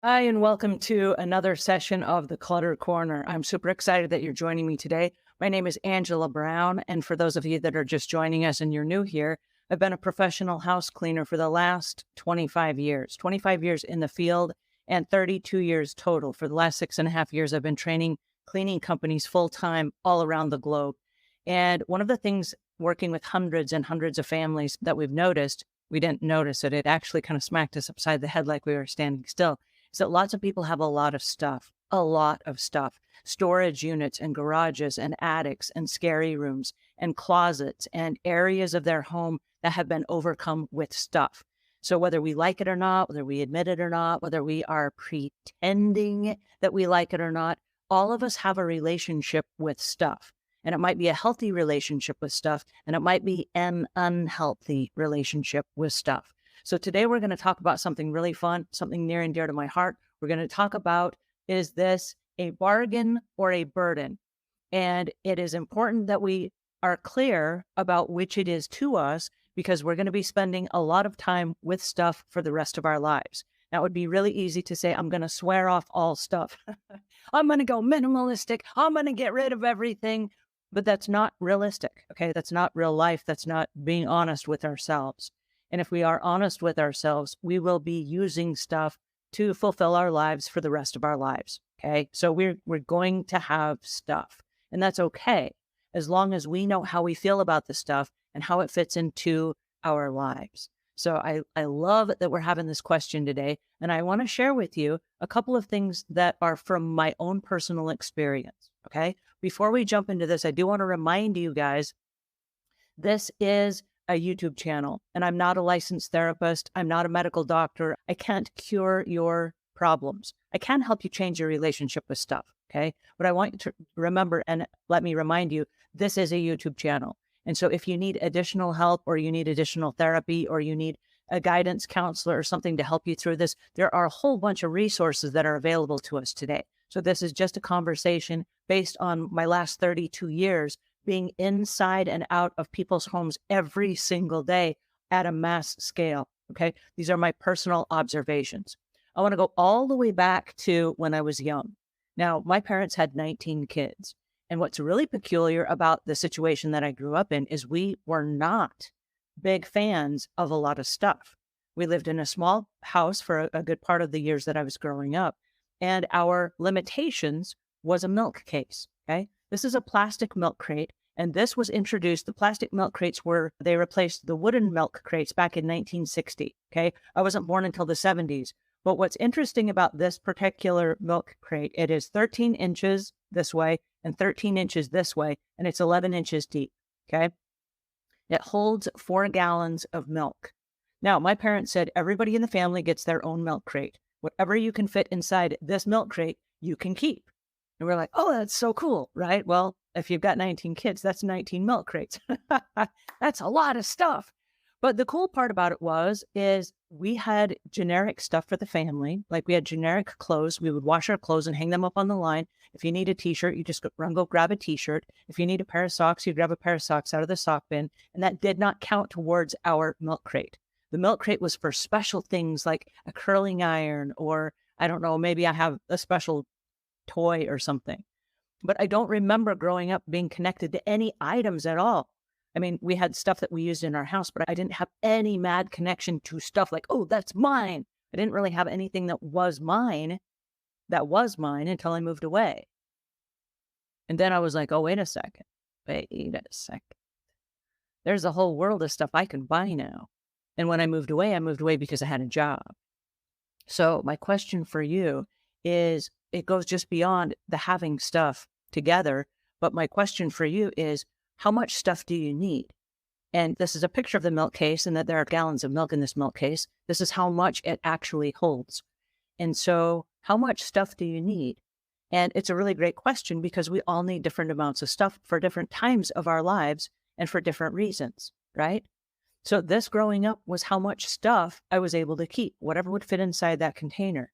Hi, and welcome to another session of the Clutter Corner. I'm super excited that you're joining me today. My name is Angela Brown, and for those of you that are just joining us and you're new here, I've been a professional house cleaner for the last 25 years in the field, and 32 years total. For the last 6.5 years, I've been training cleaning companies full time all around the globe. And one of the things working with hundreds and hundreds of families that we've noticed, we didn't notice it, it actually kind of smacked us upside the head like we were standing still, is that lots of people have a lot of stuff, storage units and garages and attics and scary rooms and closets and areas of their home that have been overcome with stuff. So whether we like it or not, whether we admit it or not, whether we are pretending that we like it or not, all of us have a relationship with stuff. And it might be a healthy relationship with stuff, and it might be an unhealthy relationship with stuff. So today we're going to talk about something really fun, something near and dear to my heart. We're going to talk about, is this a bargain or a burden? And it is important that we are clear about which it is to us, because we're going to be spending a lot of time with stuff for the rest of our lives. Now, it would be really easy to say, I'm going to swear off all stuff. I'm going to go minimalistic. I'm going to get rid of everything. But that's not realistic. Okay. That's not real life. That's not being honest with ourselves. And if we are honest with ourselves, we will be using stuff to fulfill our lives for the rest of our lives. Okay. So we're going to have stuff, and that's okay, as long as we know how we feel about the stuff and how it fits into our lives. So I love that we're having this question today. And I want to share with you a couple of things that are from my own personal experience. Okay. Before we jump into this, I do want to remind you guys, this is a YouTube channel, and I'm not a licensed therapist. I'm not a medical doctor. I can't cure your problems. I can help you change your relationship with stuff. Okay. But I want you to remember, and let me remind you, this is a YouTube channel. And so if you need additional help, or you need additional therapy, or you need a guidance counselor or something to help you through this, there are a whole bunch of resources that are available to us today. So this is just a conversation based on my last 32 years being inside and out of people's homes every single day at a mass scale. Okay. These are my personal observations. I want to go all the way back to when I was young. Now, my parents had 19 kids. And what's really peculiar about the situation that I grew up in is we were not big fans of a lot of stuff. We lived in a small house for a good part of the years that I was growing up. And our limitations was a milk case. Okay. This is a plastic milk crate. And this was introduced, the plastic milk crates they replaced the wooden milk crates back in 1960. Okay. I wasn't born until the 70s. But what's interesting about this particular milk crate, it is 13 inches this way and 13 inches this way, and it's 11 inches deep. Okay. It holds 4 gallons of milk. Now, my parents said everybody in the family gets their own milk crate. Whatever you can fit inside this milk crate, you can keep. And we're like, oh, that's so cool, right? Well, if you've got 19 kids, that's 19 milk crates. That's a lot of stuff. But the cool part about it is we had generic stuff for the family. Like, we had generic clothes. We would wash our clothes and hang them up on the line. If you need a t-shirt, you just go grab a t-shirt. If you need a pair of socks, you grab a pair of socks out of the sock bin. And that did not count towards our milk crate. The milk crate was for special things like a curling iron, or I don't know, maybe I have a special toy or something. But I don't remember growing up being connected to any items at all. I mean, we had stuff that we used in our house, but I didn't have any mad connection to stuff like, oh, that's mine. I didn't really have anything that was mine until I moved away. And then I was like, oh, wait a second. There's a whole world of stuff I can buy now. And when I moved away because I had a job. So my question for you is, it goes just beyond the having stuff together. But my question for you is, how much stuff do you need? And this is a picture of the milk case, and that there are gallons of milk in this milk case. This is how much it actually holds. And so how much stuff do you need? And it's a really great question, because we all need different amounts of stuff for different times of our lives and for different reasons, right? So this growing up was how much stuff I was able to keep, whatever would fit inside that container.